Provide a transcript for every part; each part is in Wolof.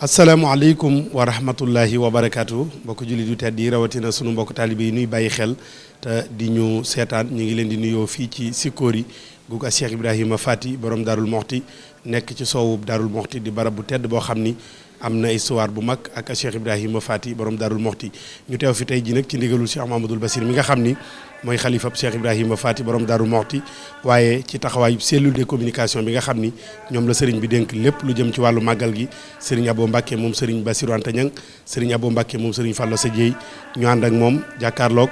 asalaamaaleykum wa rahmatullahi wa barakaatu mbokk jullit yu tedd yi rawatina sunu mbokk taalibe yi nuy bàyyi xel te di ñu seetaan ñu ngi leen di nuyoo fii ci Sikori gu Cheikh Ibrahima Fati borom Darou Moxti nekk ci soowu Darou Moxti di barab bu tedd boo xam ni am na histoire bu mag ak Cheikh Ibrahima Fati borom Darou Moxti ñu teew fi tey ji nag ci ndigalul Cheikh Mamadou Bassir mi nga xam ni mooy xalifab Cheikh Ibrahima Fati borom Darou Moxti waaye ci taxawaayu cellule de communication bi nga xam ni ñoom la Serigne bi dénk lépp lu jëm ci wàllu màggal gi Serigne Abo Mbacke moom Serigne Bassirou Anta Niang Serigne Abo Mbacke moom Serigne Fallou Sa Dieye ñu ànd ak moom jàkkaarloog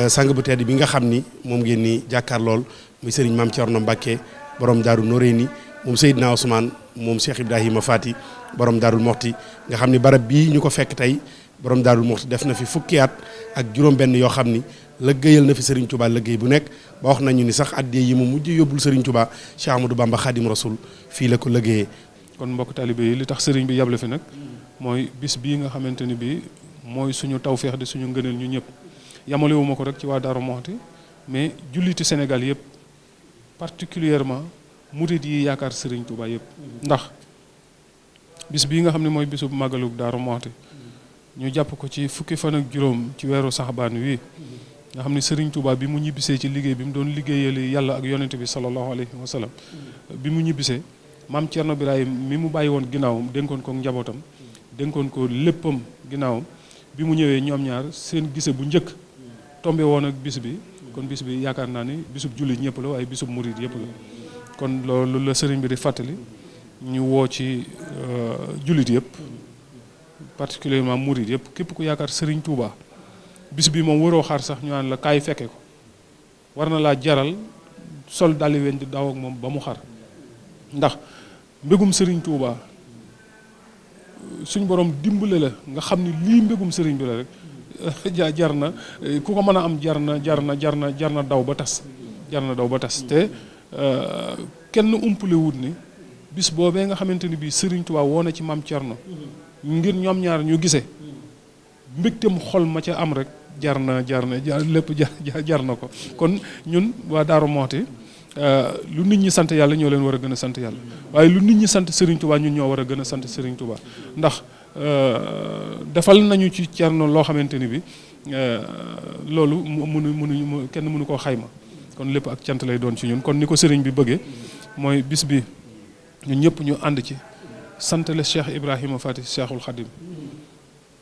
sang bu tedd bi nga xam ni moom ngeen ni jàkkaarlool muy Serigne Mame Thierno Mbacke borom Darou Noreyni moom Seydina Ousmane moom Cheikh Ibrahima Fati borom Darou Moxti nga xam ni barab bii ñu ko fekk tey borom Darou Moxti def na fi fukki at ak juróom-benn yoo xam ni lëggéeyal na fi Serigne Touba lëggéey bu nekk ba wax nañu ni sax addee yi mu mujj yóbbul Serigne Touba Cheikh Amadou Bamba Khadim Rasoul fii la ko lëggéeyee. kon mbokk talibé yi li tax Serigne bi yable fi nag mooy bis bii nga xamante ni bii mooy suñu tawféex di suñu ngëneel ñu ñëpp yamale wu ma ko rek ci waa Darou Moxti mais julliti Sénégal yëpp particulièrement murid yi yaakaar Serigne Touba yëpp ndax bis bii nga xam ne mooy bisu màggalu Darou Moxti ñu jàpp ko ci fukki fan ak juróom ci weeru saxbaan wi nga xam ne Serigne Touba bi mu ñibbisee ci liggéey bi mu doon liggéeyal yàlla ak yonente bi sallallahu alayhi wa sallam bi mu ñibbisee maam Thierno Birahim mi mu bàyyi woon ginnaawam dénkoon ko njabootam dénkoon ko léppam ginnaawam bi mu ñëwee ñoom ñaar seen gise bu njëkk tombe woon ak bis bi kon bis bi yaakaar naa ni bisub jullit ñëpp la waaye bisub murid yëpp la kon loolu la Serigne bi di fàttali ñu woo ci jullit yëpp particulièrement murid yëpp képp ku yaakaar Serigne Touba bis bi moom waroo xaar sax ñu naan la kaay fekke ko war na laa jaral sol dali weñ di daw ak moom ba mu xar ndax mbégum Serigne Touba suñ borom dimbale la nga xam ni lii mbégum Serigne bi la rek jar na ku ko mën a am jar na daw ba tas te kenn umpale wut ni bis boobee nga xamante ni bii Serigne Touba woo na ci maam Thierno ngir ñoom ñaar ñu gisee mbégteem xol ma ca am rek jar na ko kon ñun waa Darou Moxti lu nit ñi sant yàlla ñoo leen war a gën a sant yàlla waaye lu nit ñi sant Serigne Touba ñun ñoo war a gën a sant Serigne Touba ndax defal nañu ci Thierno loo xamante ni bi loolu mënuñu kenn mënu koo xayma kon lépp ak cant lay doon ci ñun kon ni ko Serigne bi bëggee mooy bis bi ñun ñëpp ñu ànd ci santale Cheikh Ibrahima Fati Cheikhul Khadim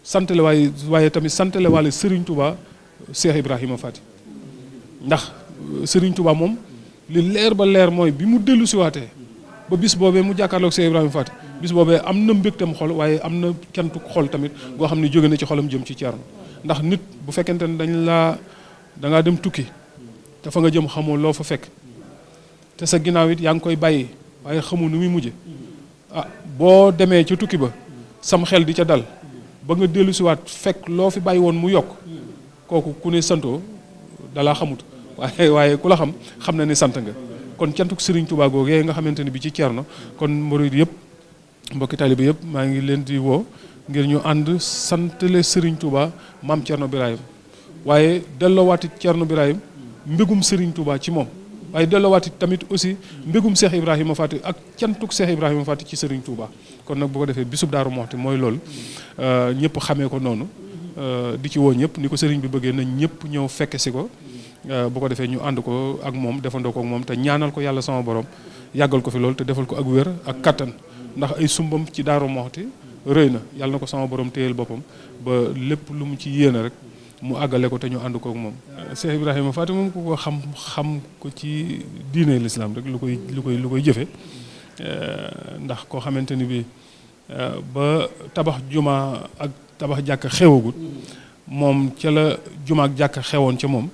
santale waaye tamit santale waale Serigne Touba Cheikh Ibrahima Fati ndax Serigne Touba moom li leer ba leer mooy bi mu dellu si waatee ba bis boobee mu jàkkaarloog Cheikh Ibrahima Fati bis boobee am na mbégtam xol waaye am na cantuk xol tamit goo xam ne jóge na ci xolam jëm ci Thierno ndax nit bu fekkente ne da ngaa dem tukki te fa nga jëm xamoo loo fa fekk te sa ginnaaw it yaa ngi koy bàyyi waaye xamu nu muy mujje boo demee ca tukki ba sam xel di ca dal ba nga dellu siwaat fekk loo fi bàyyi woon mu yokk kooku ku ne santoo dalaa xamut waaye ku la xam na ne sant nga kon cantuk Serigne Touba googee nga xamante ne bi ci Thierno kon murid yëpp mbokki taalibe yëpp maa ngi leen di woo ngir ñu ànd santale Serigne Touba maam Thierno Birahim waaye delloowaati Thierno Birahim mbégum Serigne Touba ci moom waaye delloowaati tamit aussi mbégum Cheikh Ibrahima Fati ak cantuk Cheikh Ibrahima Fati ci Serigne Touba kon nag bu ko defee bisub Darou Moxti mooy loolu ñëpp xamee ko noonu di ci woo ñëpp ni ko Serigne bi bëggee nañ ñëpp ñëw fekke si ko bu ko defee ñu ànd ko ak moom defandoo ko ak moom te ñaanal ko yàlla sama borom yàggal ko fi loolu te defal ko ak wér ak kattan ndax ay sumbam ci Darou Moxti rëy na yàlla na ko sama borom téyel boppam ba lépp lu mu ci yéene rek mu àggale ko te ñu ànd ko ak moom. Cheikh Ibrahima Fati moom ku ko xam ko ci diine l'islam rek lu koy jëfe ndax koo xamante ni bi ba tabax juma ak tabax jàkk xewagut moom ca la juma ak jàkk xewoon ca moom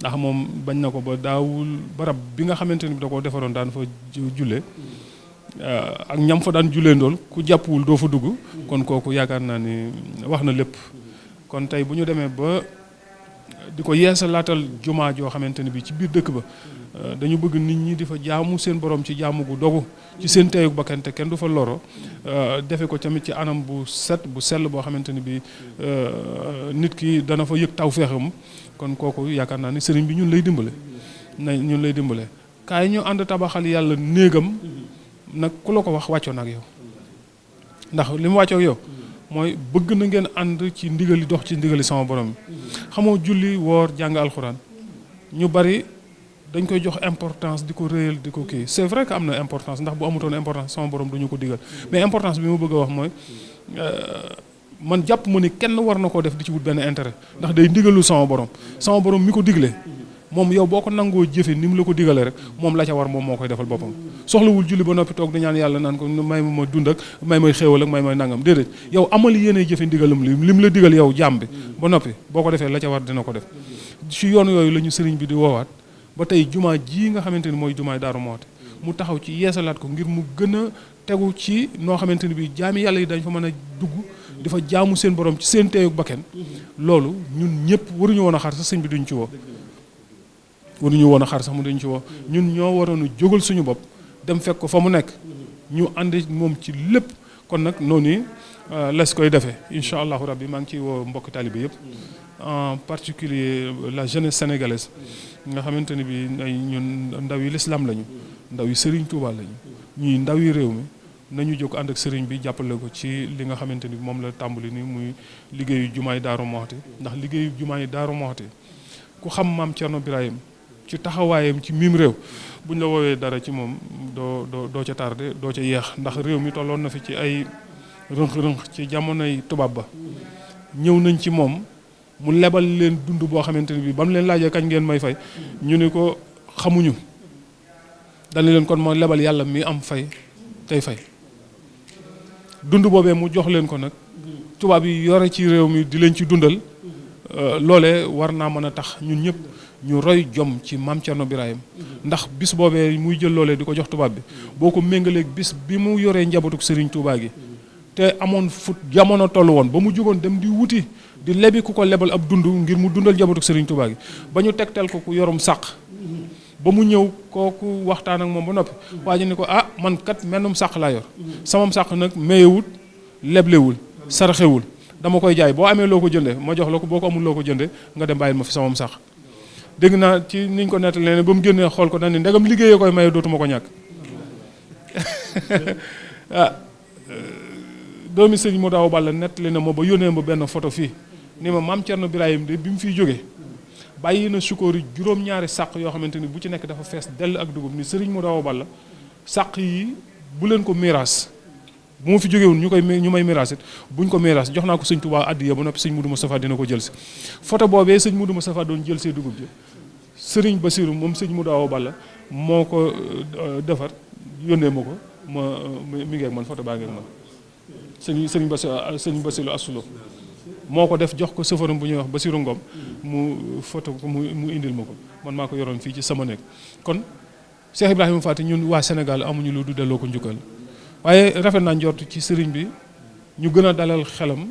ndax moom bañ na ko ba daawul barab bi nga xamante ni bi da koo defaroon daan fa julle ak ñam fa daan jullee ndool ku jàppwul doo fa dugg kon kooku yaakaar naa ni wax na lépp kon tey bu ñu demee ba di ko yeesalaatal jumaa joo xamante ne bi ci biir dëkk ba dañu bëgg nit ñi di fa jaamu seen borom ci jaamu gu dogu ci seen teeyug bakkante kenn du fa loro defe ko tamit ci anam bu set bu sell boo xamante ni bi nit ki dana fa yëg taw feexam kon kooku yaakaar naa ni sëriñ bi ñun lay dimbale kaay ñu ànd tabaxal yàlla néegam nag ku la ko wax wàccoon ak yow ndax li mu wàccoog yow mooy bëgg na ngeen ànd ci ndigali dox ci ndigali sama borom bi xamoo julli woor jàng alxuraan ñu bari dañ koy jox importance di ko réyal di ko kii c'est vrai que am na importance ndax bu amutoon importance sama borom du ñu ko digal mais importance bi ma bëgg a wax mooy man jàpp ma ni kenn war na koo def di ci wut benn intérêt ndax day ndigalu sama borom mi ko digle moom yow boo ko nangoo jëfe ni mu la ko digalee rek moom la ca war moom moo koy defal boppam soxlawul julli ba noppi toog di ñaan yàlla naan ko may ma dund ak may xéewal ak may nangam déedéet yow amal yéene jëfe ndigalam li mu la digal yow jaam bi ba noppi boo ko defee la ca war dina ko def ci yoon yooyu la ñu sëriñ bi di woowaat ba tey jumaa ji nga xamante ni mooy jumaay Daaru Muxti mu taxaw ci yeesalaat ko ngir mu gën a tegu ci noo xamante ni bi jaami yàlla yi dañ fa mën a dugg di fa jaamu seen borom ci seen teeyug bakken loolu ñun ñëpp waruñu woon a xaar sax sëñ bi duñ ci woo waruñu woon a xaar sax mu duñ ci woo ñun ñoo waroon a jógal suñu bopp dem fekk ko fa mu nekk ñu ànd moom ci lépp kon nag noonu les koy defee incha allahu rabbi maa ngi ciy woo mbokk taalibe yëpp en particulier la jeunesse sénégalaise nga xamante ni bi ay ñun ndaw yi l'islam lañu ndaw yi Serigne Touba lañu ñuy ndaw yi réew mi nañu jóg ànd ak Serigne bi jàppale ko ci li nga xamante ni moom la tàmbali ni muy liggéeyu jumaay Daaru Muxti ndax liggéeyu jumaay Daaru Muxti ku xam maam Thierno Birahim ci taxawaayam ci mim réew buñ la woowee dara ci moom doo ca tardé doo ca yeex ndax réew mi tolloon na fi ci ay rënq-rënq ci jamonoy tubaab ba ñëw nañ ci moom mu lebal leen dund boo xamante ni bi ba mu leen laajee kañ ngeen may fay ñu ni ko xamuñu dañu leen kon moo lebal yàlla mi am fay tey fay dund boobee mu jox leen ko nag tubaab yi yore ci réew mi di leen ci dundal loole war naa mën a tax ñun ñëpp ñu roy jom ci maam Thierno Birahim ndax bis boobee muy jël loolee di ko jox tubaab bi boo ko méngaleeg bis bi mu yoree njabootuk Serigne Touba gi te amoon fut jamono toll woon ba mu jógoon dem di wuti di lebi ku ko lebal ab dund ngir mu dundal njabootuk Serigne Touba gi ba ñu tegtal ko ku yorum sàq ba mu ñëw kooku waxtaan ak moom ba noppi waa ji ni ko ah man kat mennum sàq laa yor samam sàq nag mayewul leblewul sarxewul dama koy jaay boo amee loo ko jënde ma jox la ko boo ko amul loo ko jënde nga dem bàyyil ma fi samam sàq dégg naa ci niñ ko nettali ne ba mu génnee xool ko dañ ne ndegam liggéeyee koy maye dootuma ko ñàkk ah doomi sëñ mu daaw Balla nettali na ma ba yónnee ma benn photo fii ni ma maam Thierno Birahim de bi mu fiy jógee bàyyi na sukóori juróom-ñaari sàq yoo xamante ni bu ci nekk dafa fees dell ak dugub ni sëriñ mu daaw Balla sàq yi bu leen ko miraas bu ma fi jógewul ñu may miraas it buñ ko miraas jox naa ko sëñ Touba addiya ba noppi sëñ Mudu Moustapha dina ko jël si photo boobee sëñ Mudu Moustapha doon jël see dugub ji sëriñ Basiru moom sëñ mu daaw Balla moo ko defar yónnee ma ko mi ngi ak man photo baa ngi ak man sëñ Basiru Asulo moo ko def jox ko sëfaram bu ñuy wax Basiru Ngom mu photo ko mu indil ma ko man maa ko yoroon fii ci sama nekk kon Cheikh Ibrahima Faty ñun waa Sénégal amuñu lu du delloo ko njukkal waaye rafet naa njort ci sëriñ bi ñu gën a dalal xelam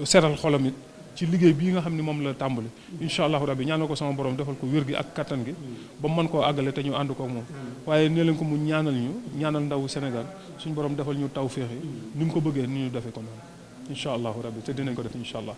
seetal xolam it ci liggéey bii nga xam ne moom la tàmbali incha allahu rabbi ñaanal ko sama borom defal ko wér gi ak kattan gi ba mën koo àggale te ñu ànd kook moom waaye nee leen ko mu ñaanal ndawu Sénégal suñu borom defal ñu taw féex yi ni mu ko bëggee ni ñu defee ko noonu incha allahu rabbi te dinañ ko def incha allah